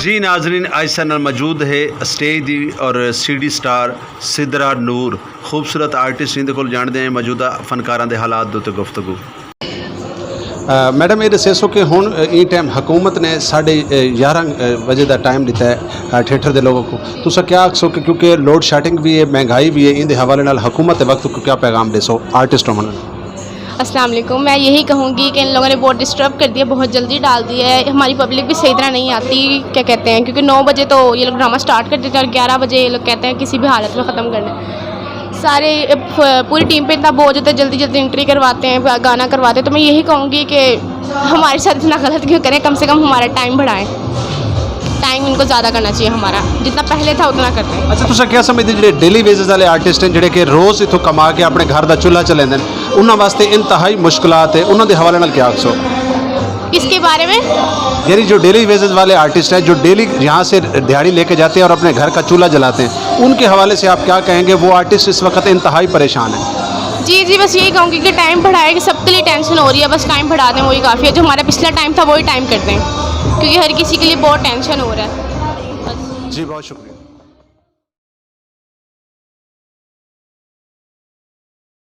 जी नाजरीन, आज चैनल मौजूद है स्टेज दी और CD स्टार सिदरा नूर खूबसूरत आर्टिस्ट इहदे कोल जानते हैं मौजूदा फनकारां दे हालात दे उत्ते गुफ्तगू। मैडम ये दसो कि हुण ई टाइम हुकूमत ने 11:30 बजे का टाइम दिता है थिएटर के लोगों को, तुसा क्या आखो कि क्योंकि लोड शेडिंग भी है, महंगाई भी है, इनके हवाले नाल हुकूमत वक्त को क्या पैगाम देसो आर्टिस्टों में? अस्सलाम वालेकुम। मैं यही कहूँगी कि इन लोगों ने बहुत डिस्टर्ब कर दिया, बहुत जल्दी डाल दिया है। हमारी पब्लिक भी सही तरह नहीं आती, क्या कहते हैं, क्योंकि 9 बजे तो ये लोग ड्रामा स्टार्ट कर देते हैं और 11 बजे ये लोग कहते हैं किसी भी हालत में ख़त्म करना है। सारे पूरी टीम पे इतना बोझ होता है, जल्दी जल्दी एंट्री करवाते हैं, गाना करवाते हैं। तो मैं यही कहूँगी कि हमारे साथ इतना गलत क्यों करें, कम से कम हमारा टाइम बढ़ाएं। टाइम इनको ज़्यादा करना चाहिए, हमारा जितना पहले था उतना करते हैं। अच्छा, तुसा क्या समझते जो डेली वेजेस वाले आर्टिस्ट हैं जिहड़े कि रोज़ इत्थों कमा के अपने घर का चूल्हा चलाते हैं, उन्होंने वास्ते इंतहाई मुश्किलात है, उन्होंने हवाले नाल क्या आखो? इसके बारे में यानी जो डेली वेजेस वाले आर्टिस्ट हैं जो डेली यहाँ से दिहाड़ी लेके जाते हैं और अपने घर का चूल्हा जलाते हैं, उनके हवाले से आप क्या कहेंगे? वो आर्टिस्ट इस वक्त इंतहाई परेशान है। जी, बस यही कहूँगी कि टाइम बढ़ाए, कि सबके लिए टेंशन हो रही है, बस टाइम बढ़ा दें, वही काफ़ी है। जो हमारा पिछला टाइम था वही टाइम कर दें, क्योंकि हर किसी के लिए बहुत टेंशन हो रहा है। जी बहुत शुक्रिया।